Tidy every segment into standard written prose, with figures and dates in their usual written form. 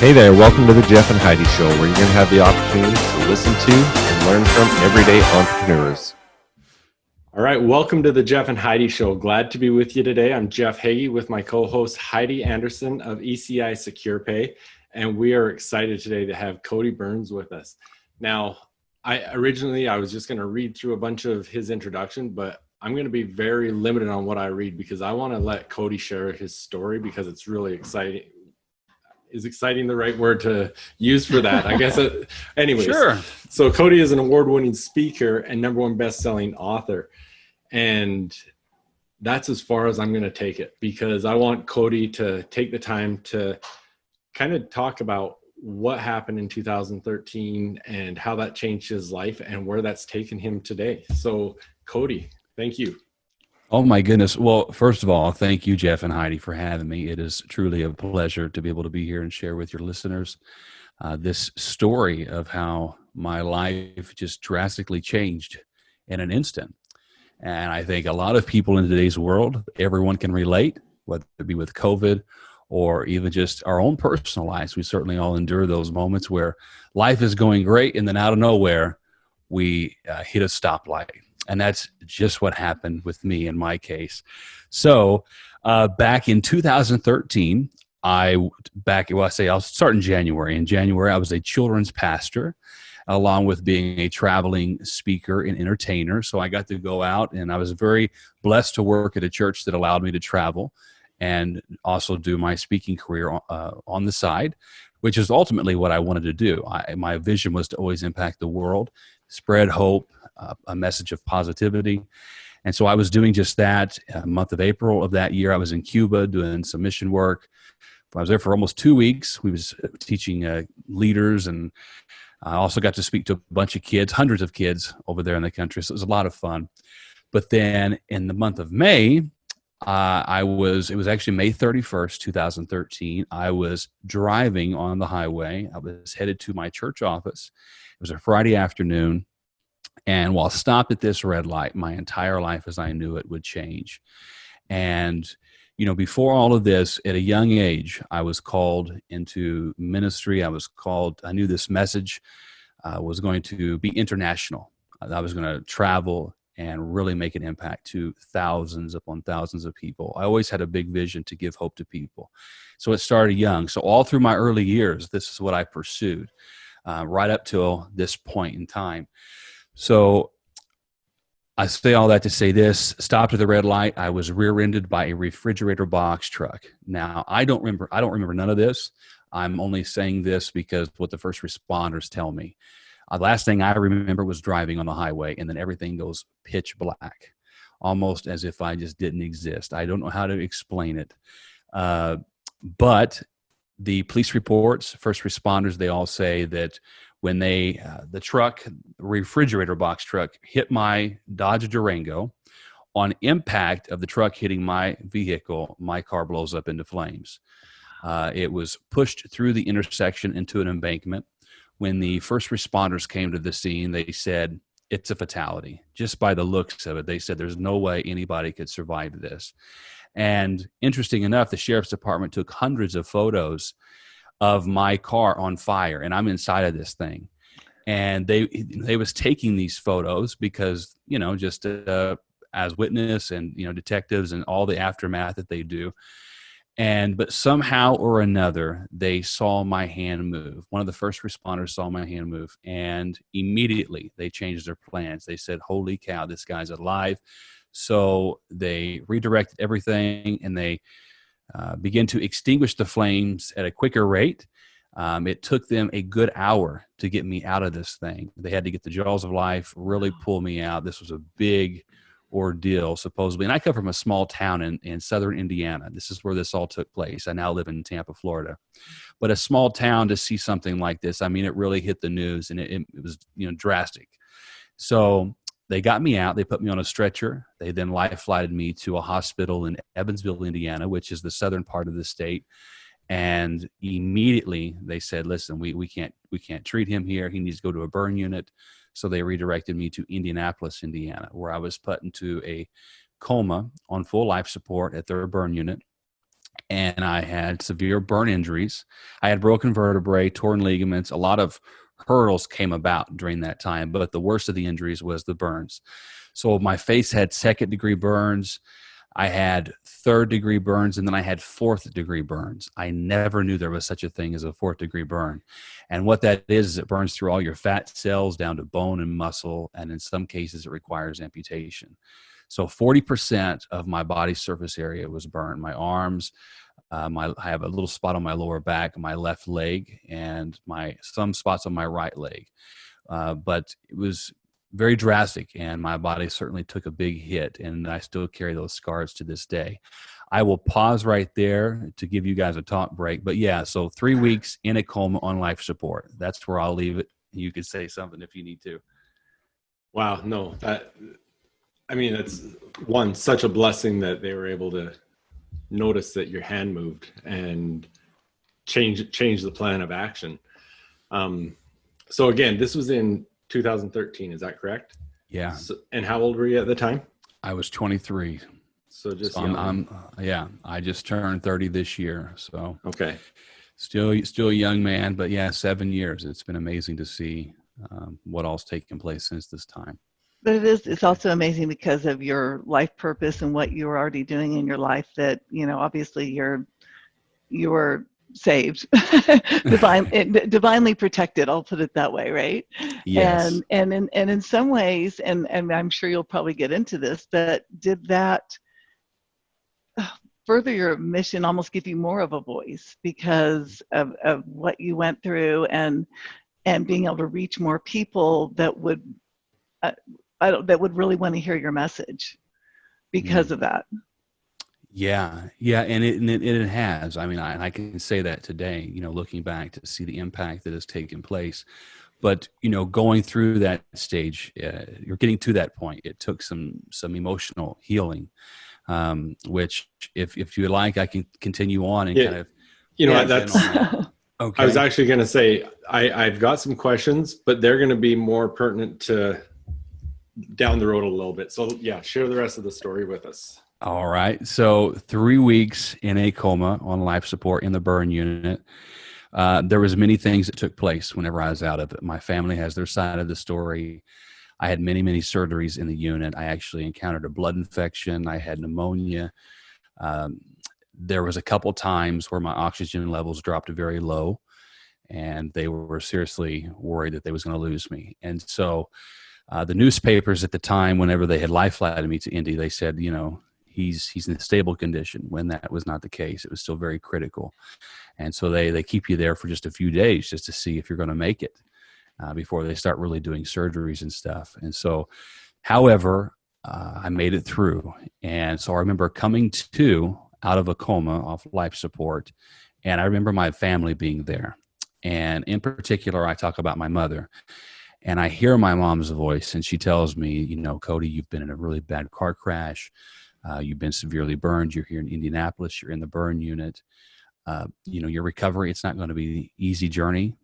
Hey there, welcome to the Jeff and Heidi Show, where you're going to have the opportunity to listen to and learn from everyday entrepreneurs. All right, welcome to the Jeff and Heidi Show. Glad to be with you today. I'm Jeff Heggie with my co-host Heidi Anderson of ECI Secure Pay, and we are excited today to have Cody Byrns with us. Now, I was just going to read through a bunch of his introduction, but I'm going to be very limited on what I read because I want to let Cody share his story because it's really exciting. Is exciting the right word to use for that? I guess. Anyways, Sure. So Cody is an award-winning speaker and #1 best-selling author. And that's as far as I'm going to take it because I want Cody to take the time to kind of talk about what happened in 2013 and how that changed his life and where that's taken him today. So Cody, thank you. Oh my goodness. Well, first of all, thank you, Jeff and Heidi, for having me. It is truly a pleasure to be able to be here and share with your listeners this story of how my life just drastically changed in an instant. And I think a lot of people in today's world, everyone can relate, whether it be with COVID or even just our own personal lives. We certainly all endure those moments where life is going great and then out of nowhere, we hit a stoplight. And that's just what happened with me in my case. So back in 2013, I'll start in January. In January, I was a children's pastor, along with being a traveling speaker and entertainer. So I got to go out, and I was very blessed to work at a church that allowed me to travel and also do my speaking career on the side, which is ultimately what I wanted to do. My vision was to always impact the world, spread hope, a message of positivity. And so I was doing just that. Month of April of that year, I was in Cuba doing some mission work. I was there for almost 2 weeks. We was teaching leaders, and I also got to speak to a bunch of kids, hundreds of kids over there in the country. So it was a lot of fun. But then in the month of May, it was actually May 31st, 2013. I was driving on the highway. I was headed to my church office. It was a Friday afternoon. And while stopped at this red light, my entire life as I knew it would change. And, before all of this, at a young age, I was called into ministry. I knew this message was going to be international. I was going to travel and really make an impact to thousands upon thousands of people. I always had a big vision to give hope to people. So it started young. So all through my early years, this is what I pursued right up till this point in time. So I say all that to say this: stopped at the red light. I was rear-ended by a refrigerator box truck. Now, I don't remember none of this. I'm only saying this because what the first responders tell me. The last thing I remember was driving on the highway, and then everything goes pitch black, almost as if I just didn't exist. I don't know how to explain it. But the police reports, first responders, they all say that when the refrigerator box truck hit my Dodge Durango, on impact of the truck hitting my vehicle, my car blows up into flames. It was pushed through the intersection into an embankment. When the first responders came to the scene, they said, it's a fatality. Just by the looks of it, they said there's no way anybody could survive this. And interesting enough, the sheriff's department took hundreds of photos of my car on fire, and I'm inside of this thing. And they was taking these photos because, just as witness and, detectives and all the aftermath that they do. But somehow or another, they saw my hand move. One of the first responders saw my hand move, and immediately they changed their plans. They said, holy cow, this guy's alive. So they redirected everything, and they began to extinguish the flames at a quicker rate. It took them a good hour to get me out of this thing. They had to get the jaws of life, really pull me out. This was a big ordeal, supposedly. And I come from a small town in southern Indiana. This is where this all took place. I now live in Tampa, Florida. But a small town, to see something like this, I mean, it really hit the news, and it was drastic. So they got me out. They put me on a stretcher. They then life-flighted me to a hospital in Evansville, Indiana, which is the southern part of the state. And immediately they said, listen, we can't treat him here. He needs to go to a burn unit. So they redirected me to Indianapolis, Indiana, where I was put into a coma on full life support at their burn unit. and I had severe burn injuries. I had broken vertebrae, torn ligaments. A lot of hurdles came about during that time, but the worst of the injuries was the burns. So my face had second degree burns. I had third degree burns, and then I had fourth degree burns. I never knew there was such a thing as a fourth degree burn. And what that is it burns through all your fat cells down to bone and muscle. And in some cases, it requires amputation. So 40% of my body surface area was burned. My arms, I have a little spot on my lower back, my left leg, and some spots on my right leg. But it was very drastic, and my body certainly took a big hit, and I still carry those scars to this day. I will pause right there to give you guys a talk break. But yeah, so 3 weeks in a coma on life support. That's where I'll leave it. You could say something if you need to. Wow. No, it's such a blessing that they were able to notice that your hand moved and change the plan of action. So again, this was in 2013, is that correct? Yeah. So, and how old were you at the time? I was 23. So just I just turned 30 this year. So okay. Still a young man, but yeah, 7 years. It's been amazing to see what all's taken place since this time. But it's also amazing because of your life purpose and what you were already doing in your life that, obviously you're saved, divinely protected. I'll put it that way. Right. Yes. And in some ways, and I'm sure you'll probably get into this, but did that further your mission, almost give you more of a voice because of what you went through and being able to reach more people that would, that would really want to hear your message because of that. Yeah. And it has. I mean, I can say that today, looking back to see the impact that has taken place. But, going through that stage, you're getting to that point. It took some emotional healing, which if you like, I can continue on and kind of. That's okay. I was actually going to say, I've got some questions, but they're going to be more pertinent to down the road a little bit. So yeah, share the rest of the story with us. All right. So 3 weeks in a coma on life support in the burn unit. There was many things that took place whenever I was out of it. My family has their side of the story. I had many, many surgeries in the unit. I actually encountered a blood infection. I had pneumonia. There was a couple times where my oxygen levels dropped very low, and they were seriously worried that they was going to lose me. And so the newspapers at the time, whenever they had life flighted me to Indy, they said, he's in a stable condition, when that was not the case. It was still very critical. And so they keep you there for just a few days just to see if you're going to make it before they start really doing surgeries and stuff. And so, however, I made it through. And so I remember coming out of a coma off life support, and I remember my family being there. And in particular, I talk about my mother. And I hear my mom's voice, and she tells me, Cody, you've been in a really bad car crash. You've been severely burned. You're here in Indianapolis. You're in the burn unit. Your recovery, it's not going to be an easy journey,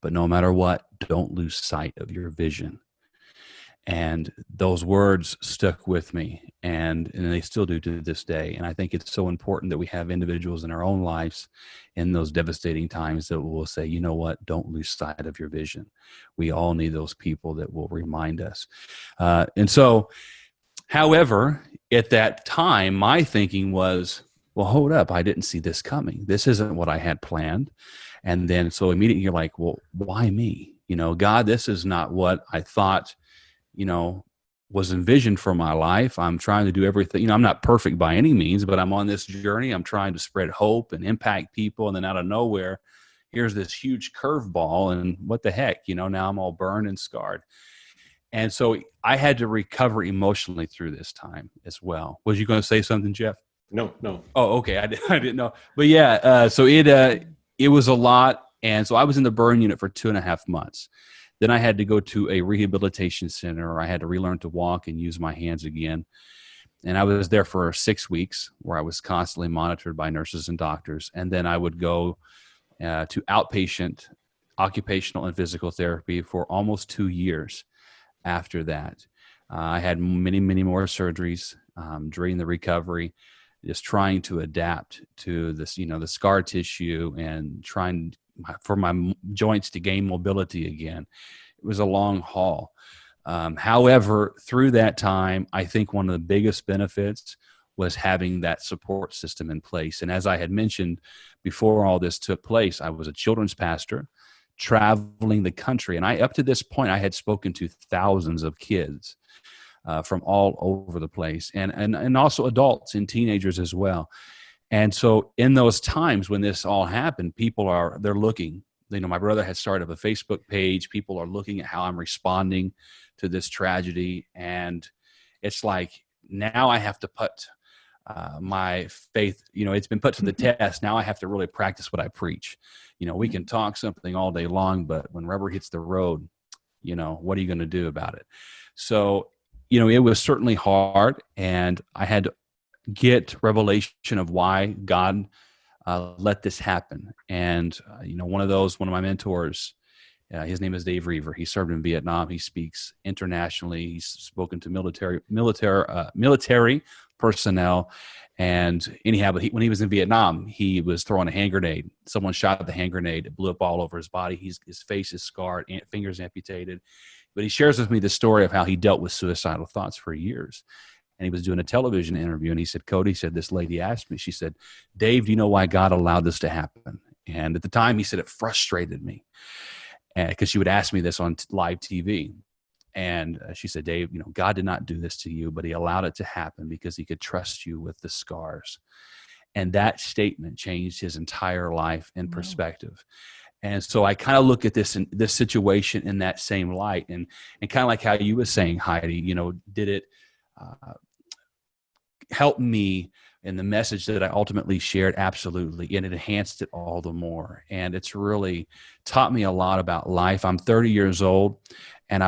but no matter what, don't lose sight of your vision. And those words stuck with me, and they still do to this day. And I think it's so important that we have individuals in our own lives in those devastating times that will say, you know what, don't lose sight of your vision. We all need those people that will remind us. And so, however, at that time, my thinking was, well, hold up, I didn't see this coming. This isn't what I had planned. And then so immediately you're like, well, why me? God, this is not what I thought was envisioned for my life. I'm trying to do everything. I'm not perfect by any means, but I'm on this journey. I'm trying to spread hope and impact people. And then out of nowhere, here's this huge curveball. And what the heck, now I'm all burned and scarred. And so I had to recover emotionally through this time as well. Was you going to say something, Jeff? No. Oh, okay. I didn't know. But yeah, so it was a lot. And so I was in the burn unit for 2.5 months. Then I had to go to a rehabilitation center. I had to relearn to walk and use my hands again. And I was there for 6 weeks where I was constantly monitored by nurses and doctors. And then I would go to outpatient occupational and physical therapy for almost 2 years after that. I had many, many more surgeries during the recovery. just trying to adapt to this, the scar tissue and trying for my joints to gain mobility again. It was a long haul. However, through that time, I think one of the biggest benefits was having that support system in place. And as I had mentioned before all this took place, I was a children's pastor traveling the country. And up to this point, I had spoken to thousands of kids from all over the place, and also adults and teenagers as well. And so in those times when this all happened, they're looking. My brother had started a Facebook page. People are looking at how I'm responding to this tragedy. And it's like, now I have to put my faith, it's been put to the test. Now I have to really practice what I preach. We can talk something all day long, but when rubber hits the road, what are you going to do about it? So, it was certainly hard, and I had to get revelation of why God let this happen. And, one of my mentors, his name is Dave Reaver. He served in Vietnam. He speaks internationally. He's spoken to military personnel. And anyhow, but when he was in Vietnam, he was throwing a hand grenade. Someone shot at the hand grenade. It blew up all over his body. His face is scarred, fingers amputated. But he shares with me the story of how he dealt with suicidal thoughts for years. And he was doing a television interview, and he said, Cody, said, this lady asked me, she said, Dave, do you know why God allowed this to happen? And at the time, he said, it frustrated me because she would ask me this on live TV. And she said, Dave, God did not do this to you, but he allowed it to happen because he could trust you with the scars. And that statement changed his entire life and perspective. And so I kind of look at this situation in that same light, and kind of like how you were saying, Heidi, did it help me in the message that I ultimately shared? Absolutely. And it enhanced it all the more. And it's really taught me a lot about life. I'm 30 years old, and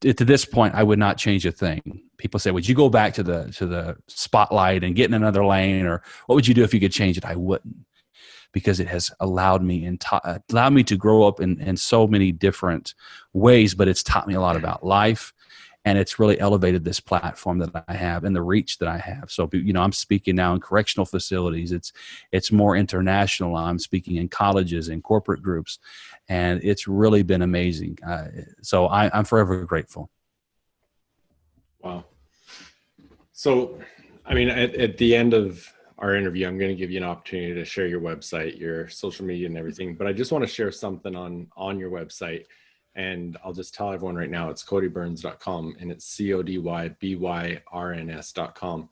to this point, I would not change a thing. People say, would you go back to the spotlight and get in another lane? Or what would you do if you could change it? I wouldn't, because it has allowed me to grow up in so many different ways, but it's taught me a lot about life. And it's really elevated this platform that I have and the reach that I have. So, I'm speaking now in correctional facilities. It's more international. I'm speaking in colleges and corporate groups, and it's really been amazing. So I'm forever grateful. Wow. So, at the end of our interview, I'm going to give you an opportunity to share your website, your social media and everything, but I just want to share something on your website. And I'll just tell everyone right now, it's codybyrns.com, and it's CODYBYRNS.com.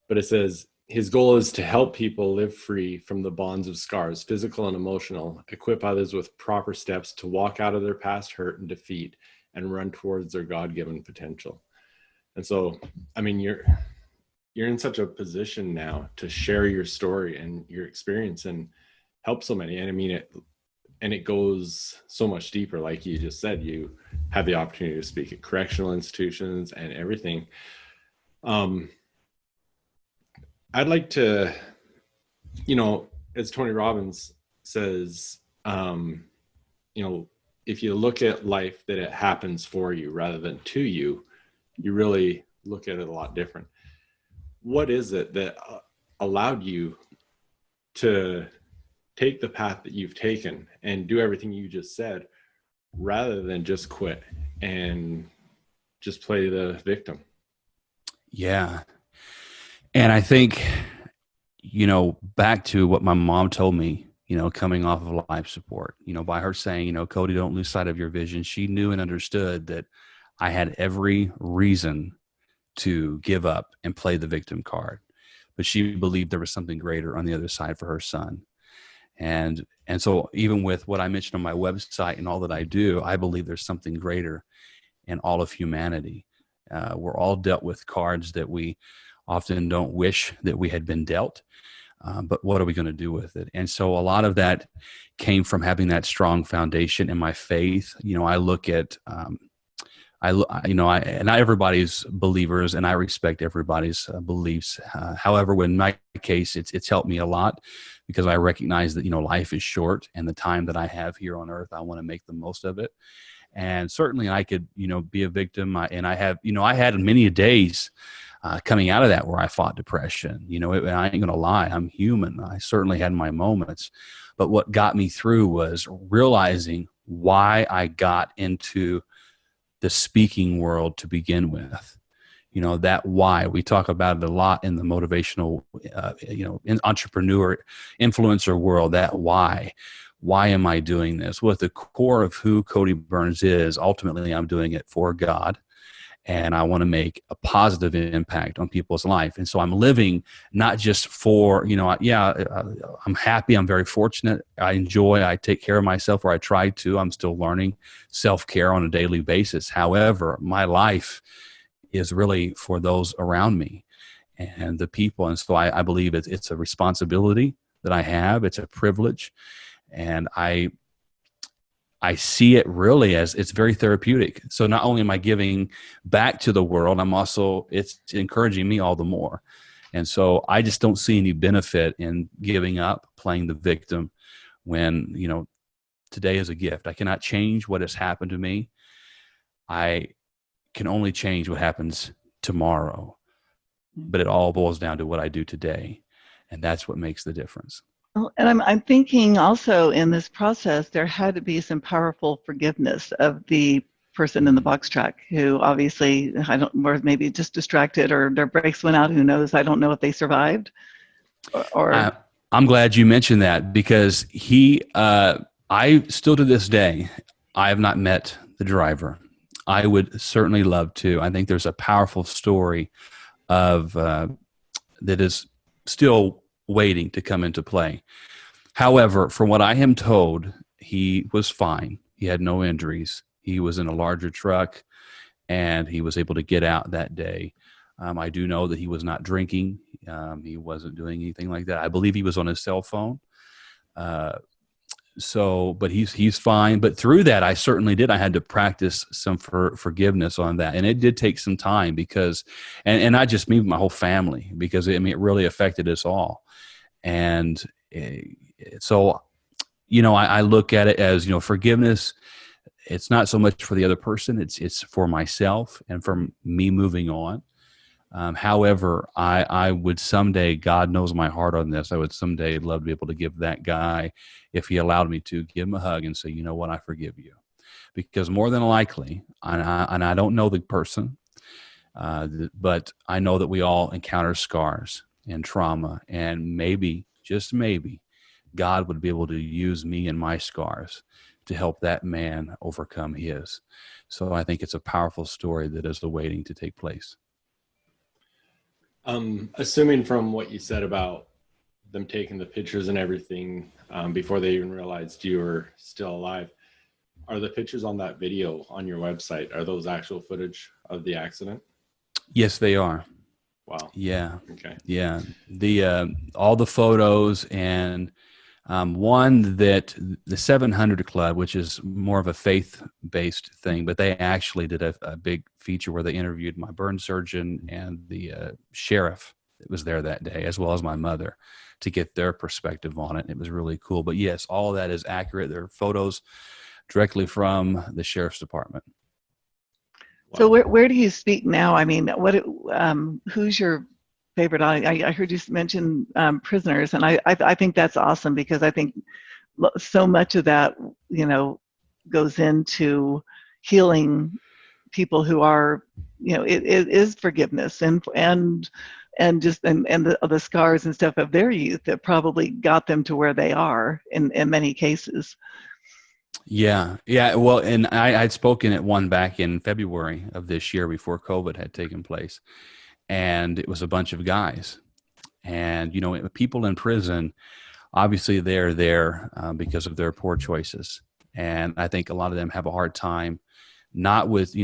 But it says, his goal is to help people live free from the bonds of scars, physical and emotional, equip others with proper steps to walk out of their past hurt and defeat and run towards their God-given potential. And so, you're in such a position now to share your story and your experience and help so many. And it goes so much deeper. Like you just said, you have the opportunity to speak at correctional institutions and everything. I'd like to, as Tony Robbins says, if you look at life that it happens for you rather than to you, you really look at it a lot different. What is it that allowed you to take the path that you've taken and do everything you just said, rather than just quit and just play the victim? Yeah. And I think, back to what my mom told me, coming off of life support, by her saying, Cody, don't lose sight of your vision. She knew and understood that I had every reason to give up and play the victim card, but she believed there was something greater on the other side for her son. And so even with what I mentioned on my website and all that I do, I believe there's something greater in all of humanity. We're all dealt with cards that we often don't wish that we had been dealt, but what are we going to do with it? And so a lot of that came from having that strong foundation in my faith. I look at, not everybody's believers, and I respect everybody's beliefs. However, in my case, it's helped me a lot because I recognize that, life is short, and the time that I have here on earth, I want to make the most of it. And certainly I could, be a victim. I had many days coming out of that where I fought depression. I ain't going to lie, I'm human. I certainly had my moments. But what got me through was realizing why I got into the speaking world to begin with. That why. We talk about it a lot in the motivational, in entrepreneur, influencer world, that why. Why am I doing this? Well, at the core of who Cody Byrns is, ultimately I'm doing it for God. And I want to make a positive impact on people's life. And so I'm living not just for, I'm happy. I'm very fortunate. I take care of myself, or I try to. I'm still learning self-care on a daily basis. However, my life is really for those around me and the people. And so I believe it's a responsibility that I have. It's a privilege. And I see it really as it's very therapeutic. So not only am I giving back to the world, it's encouraging me all the more. And so I just don't see any benefit in giving up, playing the victim, when, today is a gift. I cannot change what has happened to me. I can only change what happens tomorrow. But it all boils down to what I do today. And that's what makes the difference. Well, and I'm thinking also in this process, there had to be some powerful forgiveness of the person in the box truck who obviously, or maybe just distracted, or their brakes went out. Who knows? I don't know if they survived. I'm glad you mentioned that, because I still to this day, I have not met the driver. I would certainly love to. I think there's a powerful story of that is still waiting to come into play. However, from what I am told, he was fine. He had no injuries. He was in a larger truck, and he was able to get out that day. I do know that he was not drinking. He wasn't doing anything like that. I believe he was on his cell phone. But he's fine. But through that, I certainly did. I had to practice some forgiveness on that, and it did take some time, because, and not just me, but my whole family, because it really affected us all. And so, I look at it as, forgiveness. It's not so much for the other person; it's for myself and for me moving on. However, I would someday, God knows my heart on this, I would someday love to be able to give that guy, if he allowed me to, give him a hug and say, you know what, I forgive you. Because more than likely, and I don't know the person, but I know that we all encounter scars and trauma, and maybe, just maybe, God would be able to use me and my scars to help that man overcome his. So I think it's a powerful story that is awaiting to take place. Assuming from what you said about them taking the pictures and everything before they even realized you were still alive, are the pictures on that video on your website, are those actual footage of the accident? Yes, they are. Wow. Yeah. Okay. Yeah. All the photos, and one that the 700 Club, which is more of a faith-based thing, but they actually did a big feature where they interviewed my burn surgeon and the sheriff that was there that day, as well as my mother, to get their perspective on it. It was really cool. But yes, all of that is accurate. There are photos directly from the sheriff's department. Wow. So where do you speak now? I mean, who's your favorite? I heard you mention prisoners, and I think that's awesome, because I think so much of that, goes into healing people who are, it is forgiveness and the scars and stuff of their youth that probably got them to where they are in many cases. Yeah. Well, and I'd spoken at one back in February of this year before COVID had taken place. And it was a bunch of guys. And, people in prison, obviously they're there because of their poor choices. And I think a lot of them have a hard time, not with,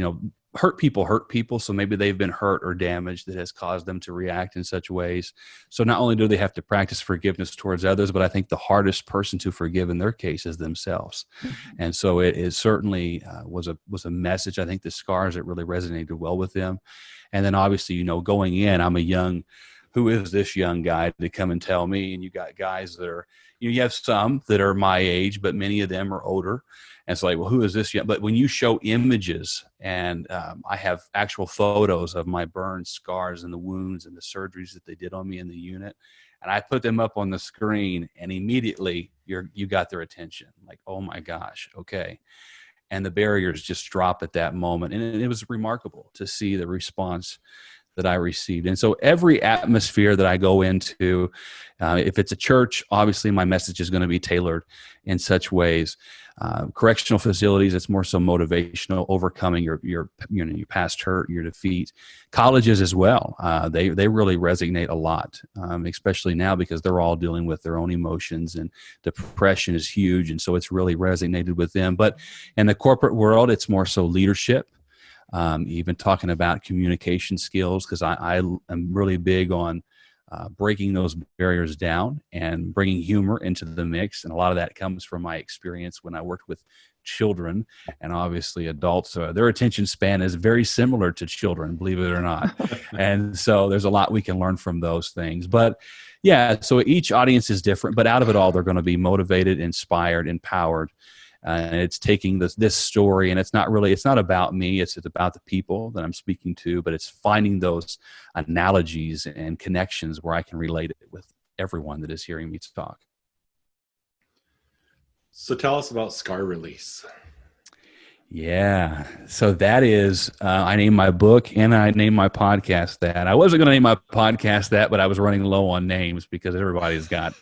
hurt people. So maybe they've been hurt or damaged that has caused them to react in such ways. So not only do they have to practice forgiveness towards others, but I think the hardest person to forgive in their case is themselves. Mm-hmm. And so it certainly was a message. I think the scars, it really resonated well with them. And then obviously, going in, I'm a young who is this young guy to come and tell me? And you got guys that are, you have some that are my age, but many of them are older. And it's like, well, who is this young? But when you show images, and I have actual photos of my burn scars and the wounds and the surgeries that they did on me in the unit, and I put them up on the screen, and immediately you got their attention. Like, oh my gosh, okay. And the barriers just drop at that moment. And it was remarkable to see the response that I received. And so every atmosphere that I go into, if it's a church, obviously my message is going to be tailored in such ways. Correctional facilities, it's more so motivational, overcoming your past hurt, your defeat. Colleges as well, they really resonate a lot, especially now because they're all dealing with their own emotions, and depression is huge, and so it's really resonated with them. But in the corporate world, it's more so leadership. Even talking about communication skills, because I am really big on breaking those barriers down and bringing humor into the mix. And a lot of that comes from my experience when I worked with children and obviously adults. Their attention span is very similar to children, believe it or not. And so there's a lot we can learn from those things. But yeah, so each audience is different, but out of it all, they're going to be motivated, inspired, empowered. And it's taking this story, and it's not about me. It's about the people that I'm speaking to, but it's finding those analogies and connections where I can relate it with everyone that is hearing me talk. So tell us about scar release. Yeah. So that is, I named my book and I named my podcast that. I wasn't going to name my podcast that, but I was running low on names because everybody's got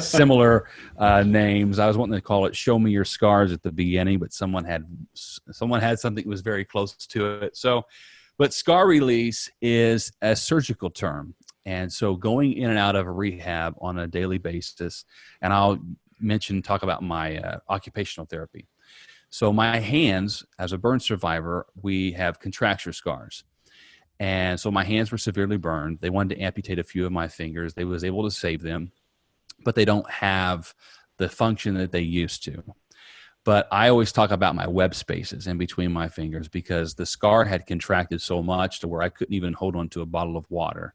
similar names. I was wanting to call it Show Me Your Scars at the beginning, but someone had something that was very close to it. So, but scar release is a surgical term. And so going in and out of a rehab on a daily basis, and I'll talk about my occupational therapy. So my hands, as a burn survivor, we have contracture scars. And so my hands were severely burned. They wanted to amputate a few of my fingers. They was able to save them, but they don't have the function that they used to. But I always talk about my web spaces in between my fingers because the scar had contracted so much to where I couldn't even hold on to a bottle of water.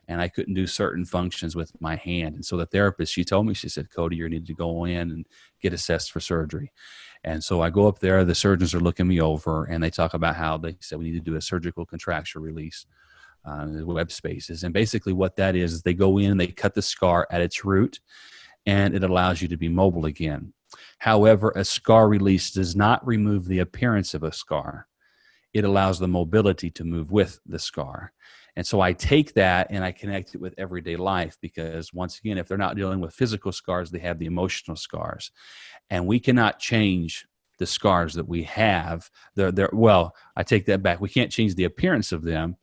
And I couldn't do certain functions with my hand. And so the therapist, she told me, she said, Cody, you need to go in and get assessed for surgery. And so I go up there, the surgeons are looking me over, and they talk about how they said we need to do a surgical contracture release, the web spaces. And basically what that is they go in, they cut the scar at its root, and it allows you to be mobile again. However, a scar release does not remove the appearance of a scar. It allows the mobility to move with the scar. And so I take that and I connect it with everyday life because, once again, if they're not dealing with physical scars, they have the emotional scars. And we cannot change the scars that we have. Well, I take that back. We can't change the appearance of them.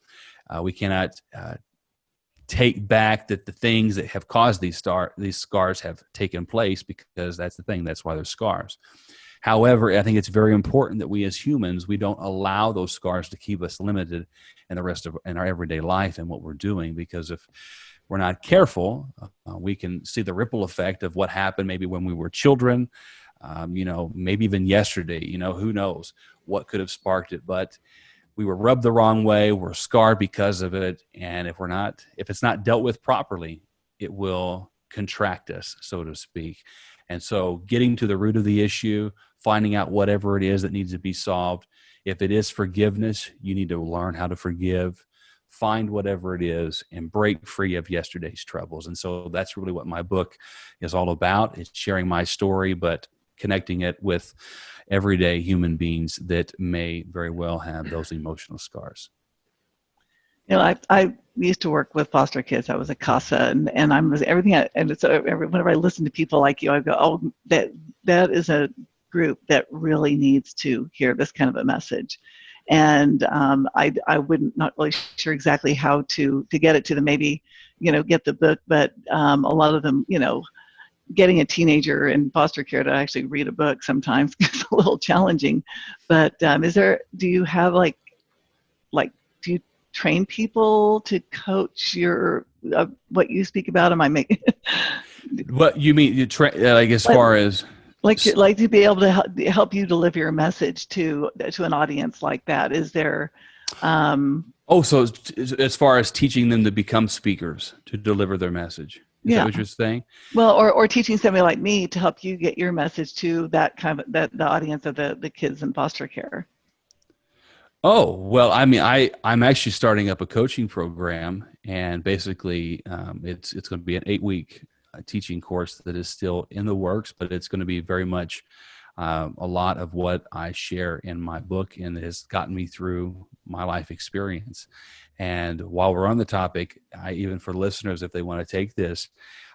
We cannot take back that the things that have caused these scars have taken place, because that's the thing. That's why they're scars. However, I think it's very important that we as humans, we don't allow those scars to keep us limited in our everyday life and what we're doing, because if we're not careful, we can see the ripple effect of what happened maybe when we were children, maybe even yesterday, who knows what could have sparked it, but we were rubbed the wrong way, we're scarred because of it. And if it's not dealt with properly, it will contract us, so to speak. And so getting to the root of the issue, finding out whatever it is that needs to be solved. If it is forgiveness, you need to learn how to forgive, find whatever it is, and break free of yesterday's troubles. And so that's really what my book is all about. It's sharing my story, but connecting it with everyday human beings that may very well have those emotional scars. I used to work with foster kids. I was a CASA, and I was everything. And so whenever I listen to people like you, I go, "Oh, that is a group that really needs to hear this kind of a message." And I wouldn't not really sure exactly how to get it to them. Maybe get the book, but a lot of them, getting a teenager in foster care to actually read a book sometimes is a little challenging. But do you have like do you train people to coach your what you speak about? Am I making what you mean? You train as far as to be able to help you deliver your message to an audience like that? Is there Oh, so as far as teaching them to become speakers, to deliver their message. Is that Yeah. what you're saying? Well, or teaching somebody like me to help you get your message to that kind of the audience of the kids in foster care. Oh, well, I mean, I'm actually starting up a coaching program, and basically it's going to be an 8-week teaching course that is still in the works, but it's going to be very much a lot of what I share in my book, and it has gotten me through my life experience. And while we're on the topic, even for listeners, if they want to take this,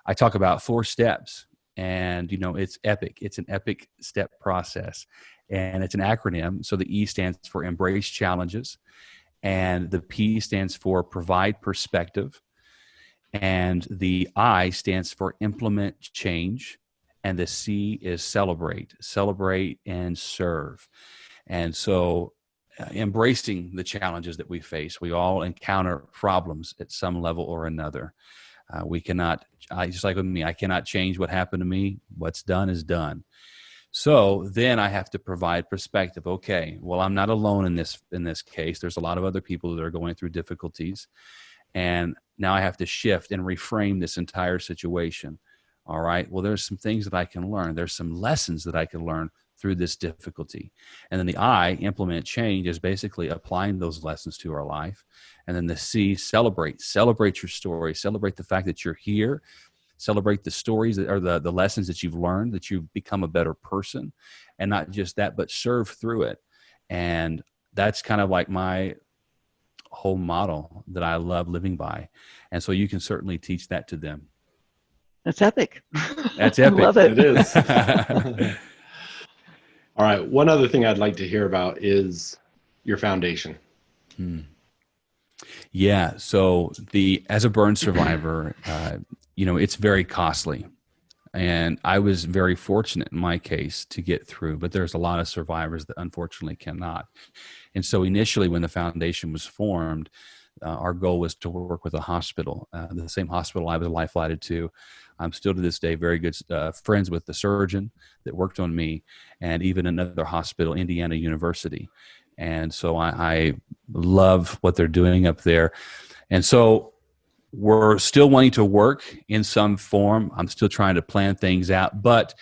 I talk about 4 steps, and it's epic. It's an epic step process, and it's an acronym. So the E stands for embrace challenges, and the P stands for provide perspective, and the I stands for implement change, and the C is celebrate and serve. And so embracing the challenges that we face, we all encounter problems at some level or another. We cannot, just like with me, I cannot change what happened to me. What's done is done. So then I have to provide perspective. Okay, well, I'm not alone in this case. There's a lot of other people that are going through difficulties, and now I have to shift and reframe this entire situation. All right, well, there's some things that I can learn. There's some lessons that I can learn through this difficulty. And then the I, implement change, is basically applying those lessons to our life. And then the C, celebrate your story, celebrate the fact that you're here, celebrate the stories that are the lessons that you've learned, that you've become a better person. And not just that, but serve through it. And that's kind of like my whole model that I love living by. And so you can certainly teach that to them. That's epic. That's I epic. love it. It is. All right. One other thing I'd like to hear about is your foundation. Yeah. So as a burn survivor, it's very costly. And I was very fortunate in my case to get through, but there's a lot of survivors that unfortunately cannot. And so initially when the foundation was formed, our goal was to work with a hospital, the same hospital I was life flighted to. I'm still to this day very good friends with the surgeon that worked on me, and even another hospital, Indiana University. And so I love what they're doing up there. And so we're still wanting to work in some form. I'm still trying to plan things out, but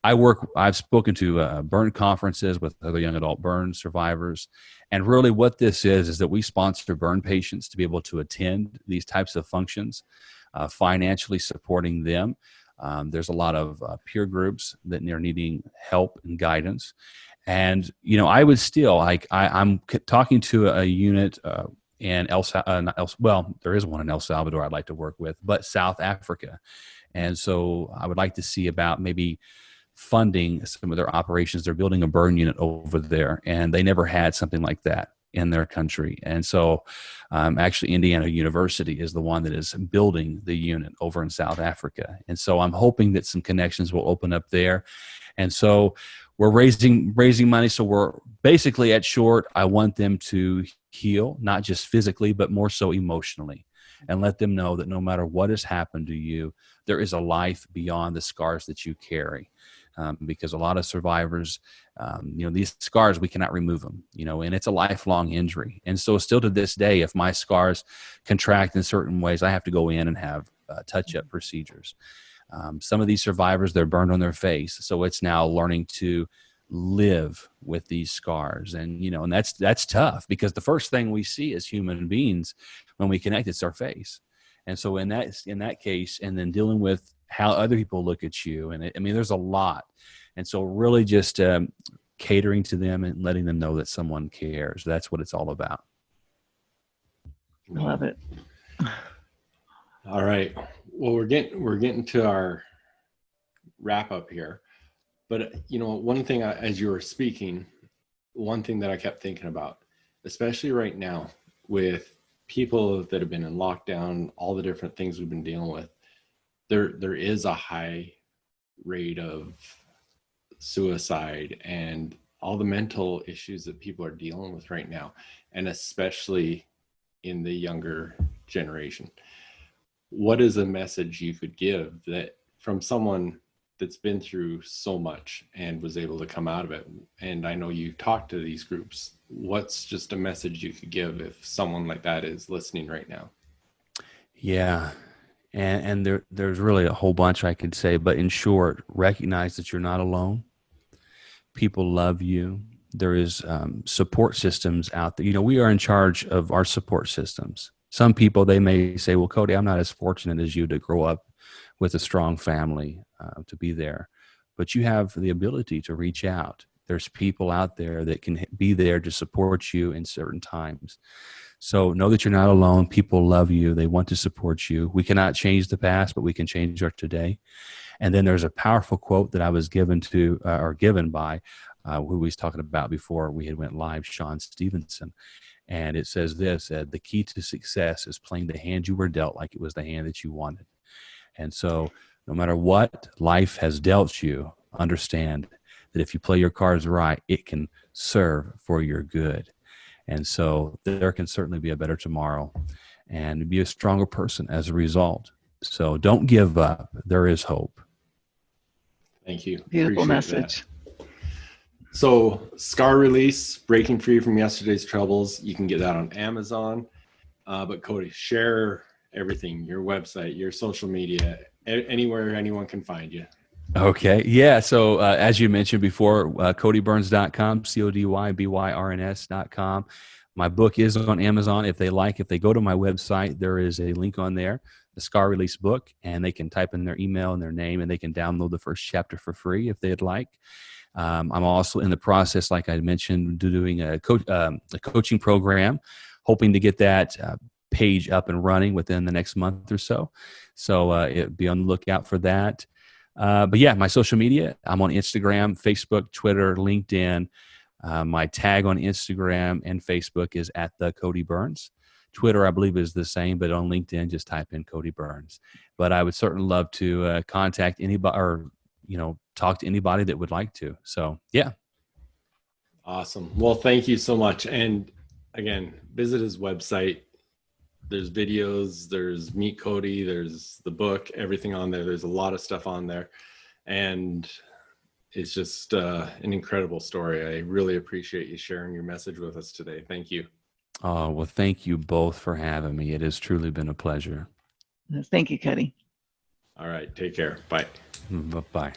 I've spoken to burn conferences with other young adult burn survivors. And really what this is that we sponsor burn patients to be able to attend these types of functions, financially supporting them. There's a lot of peer groups that are needing help and guidance. And, I would still, I'm talking to a unit in there is one in El Salvador I'd like to work with, but South Africa. And so I would like to see about maybe funding some of their operations. They're building a burn unit over there, and they never had something like that in their country. And so actually Indiana University is the one that is building the unit over in South Africa. And so I'm hoping that some connections will open up there. And so we're raising money. So we're basically at short, I want them to heal, not just physically, but more so emotionally, and let them know that no matter what has happened to you, there is a life beyond the scars that you carry. Because a lot of survivors, these scars, we cannot remove them, and it's a lifelong injury. And so still to this day, if my scars contract in certain ways, I have to go in and have touch-up procedures. Some of these survivors, they're burned on their face. So it's now learning to live with these scars. And, and that's tough, because the first thing we see as human beings when we connect, it's our face. And so in that case, and then dealing with how other people look at you. And there's a lot. And so really just catering to them and letting them know that someone cares. That's what it's all about. I love it. All right. Well, we're getting to our wrap up here. But, one thing as you were speaking, one thing that I kept thinking about, especially right now with people that have been in lockdown, all the different things we've been dealing with, there is a high rate of suicide and all the mental issues that people are dealing with right now, and especially in the younger generation. What is a message you could give that from someone that's been through so much and was able to come out of it. And I know you talk to these groups. What's just a message you could give if someone like that is listening right now? Yeah. And there's really a whole bunch I could say, but in short, recognize that you're not alone. People love you. There is support systems out there. We are in charge of our support systems. Some people, they may say, well, Cody, I'm not as fortunate as you to grow up with a strong family to be there. But you have the ability to reach out. There's people out there that can be there to support you in certain times. So know that you're not alone. People love you. They want to support you. We cannot change the past, but we can change our today. And then there's a powerful quote that I was given by who we was talking about before we had went live, Sean Stevenson. And it says this, the key to success is playing the hand you were dealt like it was the hand that you wanted. And so no matter what life has dealt you, understand that if you play your cards right, it can serve for your good. And so there can certainly be a better tomorrow and be a stronger person as a result. So don't give up. There is hope. Thank you. Beautiful message. That. So Scar Release, Breaking Free from Yesterday's Troubles. You can get that on Amazon. But Cody, share everything, your website, your social media, anywhere anyone can find you. Okay. Yeah. So as you mentioned before, CodyByrns.com, CodyByrns.com. My book is on Amazon. If they go to my website, there is a link on there, the Scar Release book, and they can type in their email and their name, and they can download the first chapter for free if they'd like. I'm also in the process, like I mentioned, doing a coaching program, hoping to get that page up and running within the next month or so. So be on the lookout for that. But yeah, my social media, I'm on Instagram, Facebook, Twitter, LinkedIn. My tag on Instagram and Facebook is @the Cody Byrns. Twitter, I believe, is the same, but on LinkedIn, just type in Cody Byrns. But I would certainly love to contact anybody or, talk to anybody that would like to. So, yeah. Awesome. Well, thank you so much. And again, visit his website. There's videos, there's Meet Cody, there's the book, everything on there. There's a lot of stuff on there. And it's just an incredible story. I really appreciate you sharing your message with us today. Thank you. Oh, well, thank you both for having me. It has truly been a pleasure. Thank you, Cody. All right. Take care. Bye. Bye-bye.